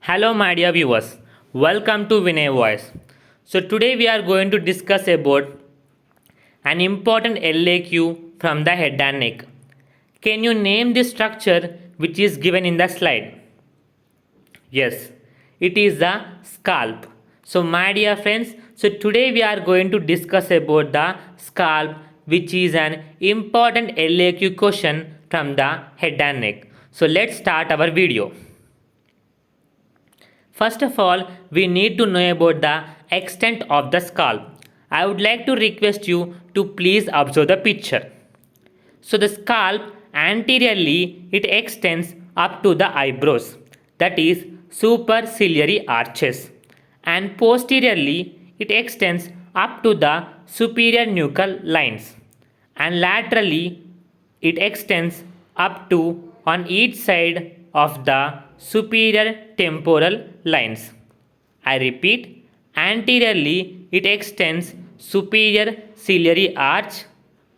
Hello, my dear viewers. Welcome to Vinay Voice. So today we are going to discuss about an important LAQ from the head and neck. Can you name the structure which is given in the slide? Yes, it is the scalp. So my dear friends, so today we are going to discuss about the scalp, which is an important LAQ question from the head and neck. So let's start our video. First of all, we need to know about the extent of the scalp. I would like to request you to please observe the picture. So the scalp anteriorly it extends up to the eyebrows, that is superciliary arches, and posteriorly it extends up to the superior nuchal lines, and laterally it extends up to on each side of the superior temporal lines. I repeat, anteriorly it extends superior ciliary arch,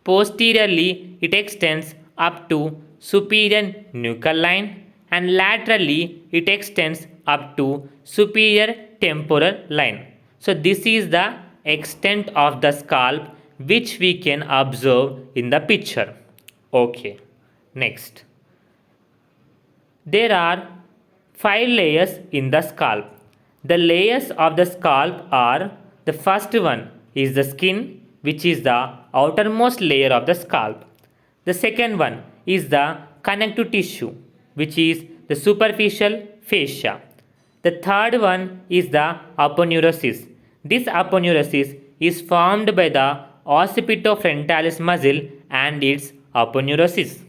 posteriorly it extends up to superior nuchal line, and laterally it extends up to superior temporal line. So this is the extent of the scalp which we can observe in the picture. Okay, next. There are 5 layers in the scalp. The layers of the scalp are: the first one is the skin, which is the outermost layer of the scalp. The second one is the connective tissue, which is the superficial fascia. The third one is the aponeurosis. This aponeurosis is formed by the occipitofrontalis muscle and its aponeurosis.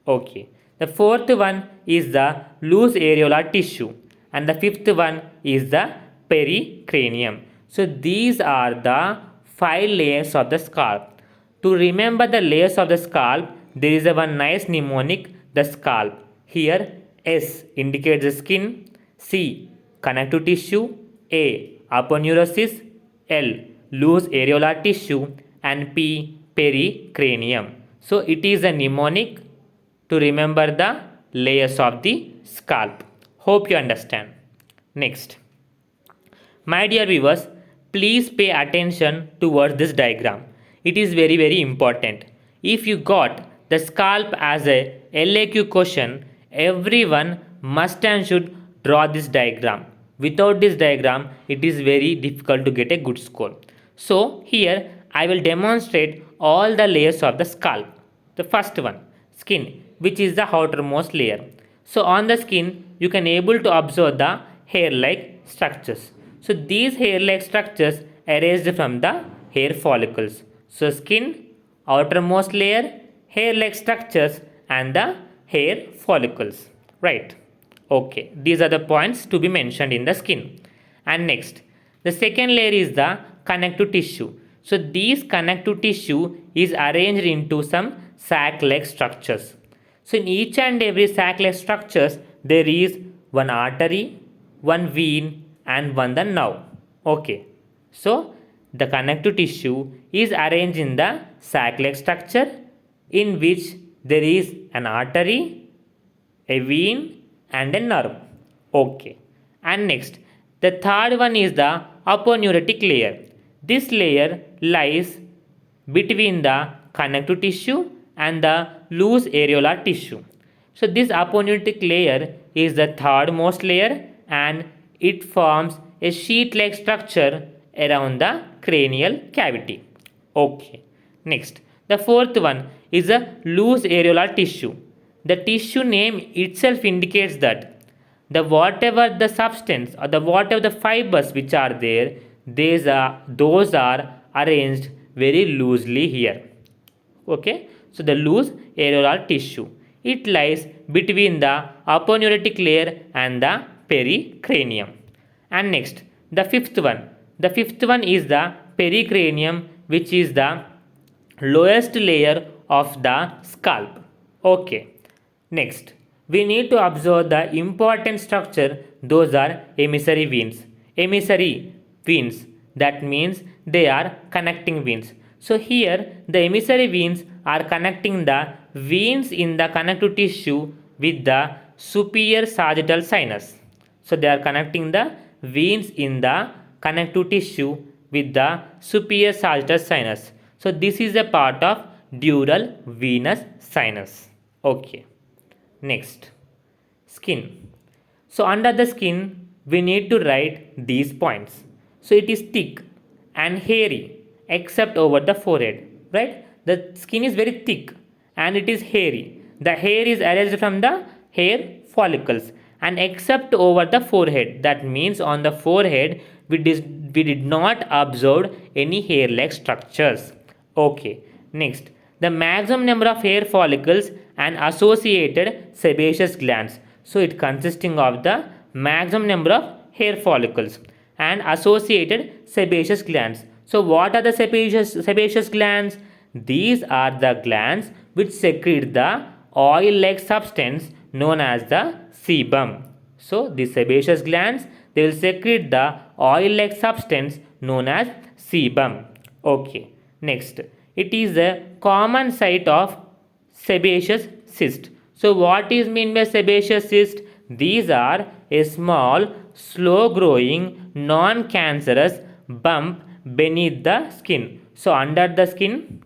Okay. The fourth one is the loose areolar tissue, and the fifth one is the pericranium. So these are the 5 layers of the scalp. To remember the layers of the scalp, there is a one nice mnemonic, the scalp. Here S indicates the skin, C connective tissue, A aponeurosis, L loose areolar tissue, and P pericranium. So it is a mnemonic to remember the layers of the scalp. Hope you understand. Next. My dear viewers, please pay attention towards this diagram. It is very important. If you got the scalp as a LAQ question, everyone must and should draw this diagram. Without this diagram, it is very difficult to get a good score. So here I will demonstrate all the layers of the scalp. The first one, skin, which is the outermost layer. So on the skin you can able to observe the hair-like structures. So these hair-like structures arranged from the hair follicles. So skin, outermost layer, hair-like structures, and the hair follicles. Right. Okay. These are the points to be mentioned in the skin. And next, the second layer is the connective tissue. So these connective tissue is arranged into some sac-like structures. So in each and every sac-like structures, there is one artery, one vein, and one the nerve. Okay. So the connective tissue is arranged in the sac-like structure, in which there is an artery, a vein, and a nerve. Okay. And next, the third one is the aponeurotic layer. This layer lies between the connective tissue and the loose areolar tissue. So this aponeurotic layer is the third most layer, and it forms a sheet-like structure around the cranial cavity. Okay. Next, the fourth one is a loose areolar tissue. The tissue name itself indicates that the whatever the substance or the whatever the fibers which are there, those are arranged very loosely here. Okay. So the loose areolar tissue, it lies between the aponeurotic layer and the pericranium. And next, the fifth one. The fifth one is the pericranium, which is the lowest layer of the scalp. Okay. Next, we need to observe the important structure. Those are emissary veins. Emissary veins, that means they are connecting veins. So here the emissary veins are connecting the veins in the connective tissue with the superior sagittal sinus. So they are connecting the veins in the connective tissue with the superior sagittal sinus. So this is a part of dural venous sinus. Okay. Next, skin. So under the skin, we need to write these points. So it is thick and hairy except over the forehead, right? The skin is very thick and it is hairy. The hair is arranged from the hair follicles and except over the forehead. That means on the forehead, we did not observe any hair-like structures. Okay, next, the maximum number of hair follicles and associated sebaceous glands. So it consisting of the maximum number of hair follicles and associated sebaceous glands. So what are the sebaceous glands? These are the glands which secrete the oil-like substance known as the sebum. So the sebaceous glands, they will secrete the oil-like substance known as sebum. Okay. Next, it is a common site of sebaceous cyst. So what is meant by sebaceous cyst? These are a small, slow-growing, non-cancerous bump beneath the skin. So under the skin,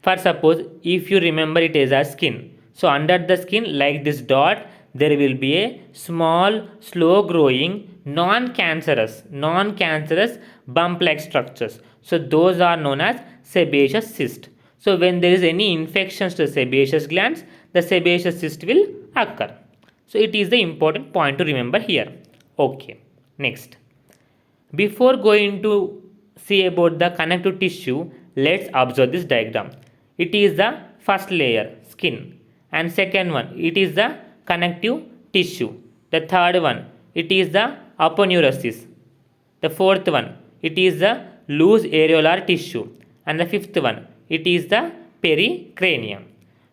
for suppose if you remember it as a skin. So under the skin, like this dot, there will be a small, slow-growing, non-cancerous bump-like structures. So those are known as sebaceous cyst. So when there is any infections to sebaceous glands, the sebaceous cyst will occur. So it is the important point to remember here. Okay. Next, before going to see about the connective tissue, let's observe this diagram. It is the first layer, skin, and second one, it is the connective tissue. The third one, it is the aponeurosis. The fourth one, it is the loose areolar tissue. And the fifth one, it is the pericranium.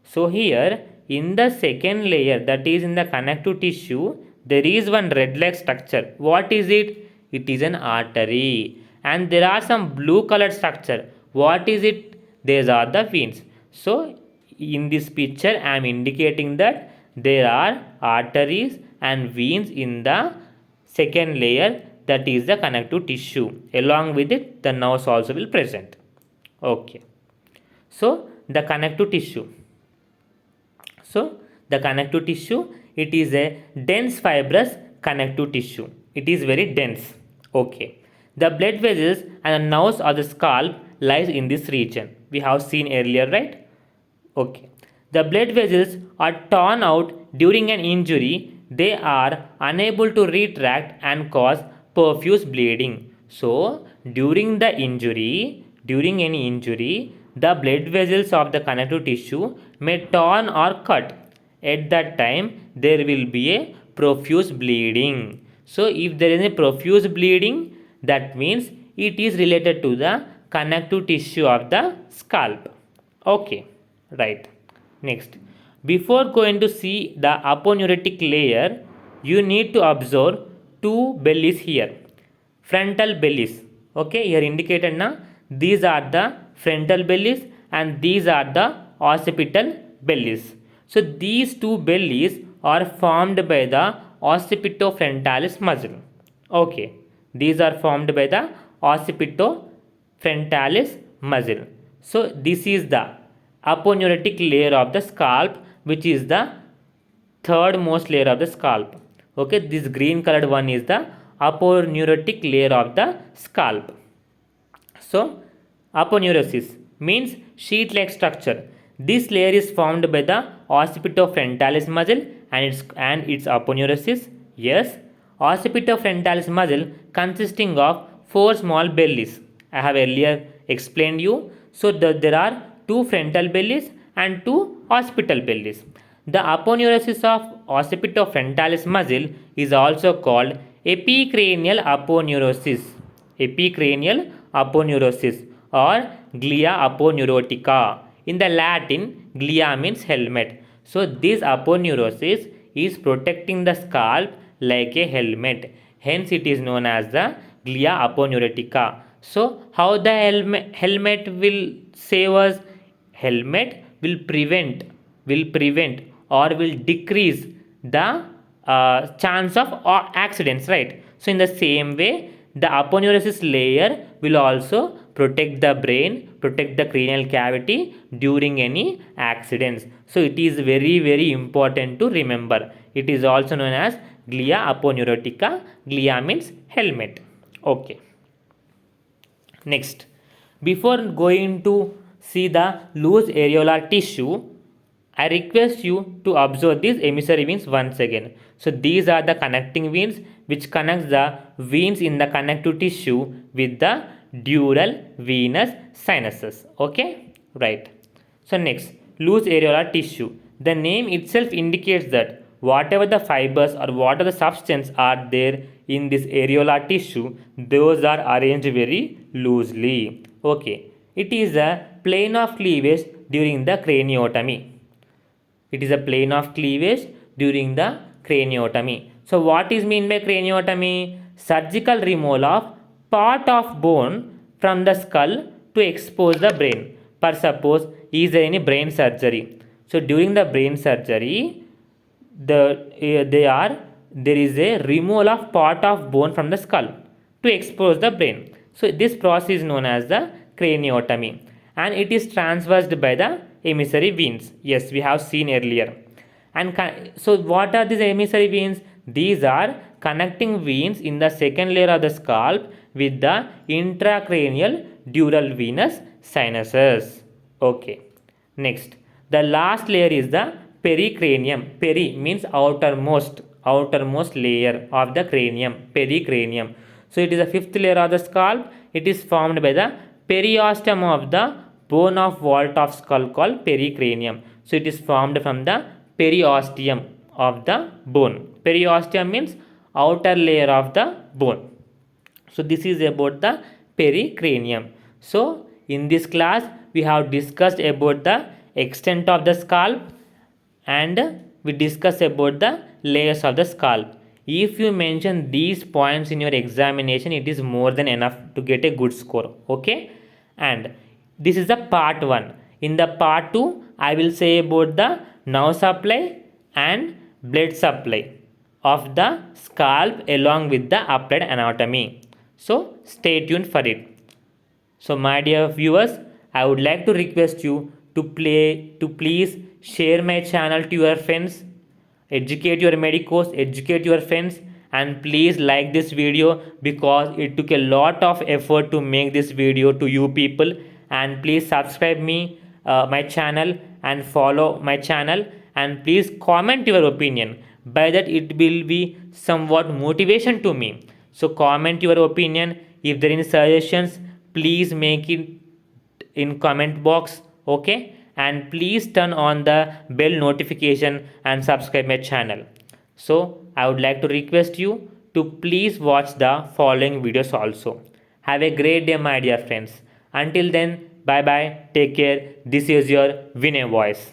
So here in the second layer, that is in the connective tissue, there is one red-like structure. What is it? It is an artery. And there are some blue colored structure. What is it? These are the veins. So in this picture, I am indicating that there are arteries and veins in the second layer, that is the connective tissue. Along with it, the nerves also will present. Okay. So the connective tissue. It is a dense fibrous connective tissue. It is very dense. Okay. The blood vessels and the nerves of the scalp lies in this region. We have seen earlier, right? Okay. The blood vessels are torn out during an injury. They are unable to retract and cause profuse bleeding. So during any injury, the blood vessels of the connective tissue may torn or cut. At that time, there will be a profuse bleeding. So if there is a profuse bleeding, that means it is related to the connective tissue of the scalp. Okay, right. Next, before going to see the aponeurotic layer, you need to observe two bellies here. Frontal bellies. Okay, here indicated now. These are the frontal bellies and these are the occipital bellies. So these two bellies are formed by the occipitofrontalis muscle. Okay, these are formed by the occipitofrontalis muscle. So this is the aponeurotic layer of the scalp, which is the third most layer of the scalp. Okay, this green colored one is the aponeurotic layer of the scalp. So aponeurosis means sheet-like structure. This layer is formed by the occipitofrontalis muscle and its aponeurosis. Yes, occipitofrontalis muscle consisting of four small bellies. I have earlier explained you. So there are two frontal bellies and two occipital bellies. The aponeurosis of occipitofrontalis muscle is also called epicranial aponeurosis or glia aponeurotica. In the Latin, glia means helmet. So this aponeurosis is protecting the scalp like a helmet. Hence it is known as the glia aponeurotica. So how the helmet will save us? Helmet will prevent or will decrease the chance of accidents, right? So in the same way, the aponeurosis layer will also protect the brain, protect the cranial cavity during any accidents. So it is very, very important to remember. It is also known as glia aponeurotica. Glia means helmet. Okay. Next, before going to see the loose areolar tissue, I request you to observe these emissary veins once again. So these are the connecting veins which connects the veins in the connective tissue with the dural venous sinuses. Okay, right. So next, loose areolar tissue. The name itself indicates that whatever the fibers or whatever the substance are there in this areolar tissue, those are arranged very loosely. Okay, it is a plane of cleavage during the craniotomy. It is a plane of cleavage during the craniotomy. So what is meant by craniotomy? Surgical removal of part of bone from the skull to expose the brain. For suppose, is there any brain surgery? So during the brain surgery, there is a removal of part of bone from the skull to expose the brain. So this process is known as the craniotomy, and it is traversed by the emissary veins. Yes, we have seen earlier. And so what are these emissary veins? These are connecting veins in the second layer of the scalp with the intracranial dural venous sinuses. Okay. Next, the last layer is the pericranium. Peri means outermost layer of the cranium, pericranium. So it is the fifth layer of the scalp. It is formed by the periosteum of the bone of vault of skull called pericranium. So it is formed from the periosteum of the bone. Periosteum means outer layer of the bone. So this is about the pericranium. So in this class we have discussed about the extent of the scalp, and we discuss about the layers of the scalp. If you mention these points in your examination, it is more than enough to get a good score. Okay, and this is the part 1. In the part 2, I will say about the nerve supply and blood supply of the scalp along with the applied anatomy. So stay tuned for it. So my dear viewers, I would like to request you to please share my channel to your friends, educate your medicos, educate your friends, and please like this video because it took a lot of effort to make this video to you people. And please subscribe me my channel and follow my channel, and please comment your opinion. By that it will be somewhat motivation to me. So comment your opinion. If there are any suggestions, please make it in comment box. Okay, and please turn on the bell notification and subscribe my channel. So I would like to request you to please watch the following videos also. Have a great day my dear friends. Until then, bye bye, take care. This is your Vinay voice.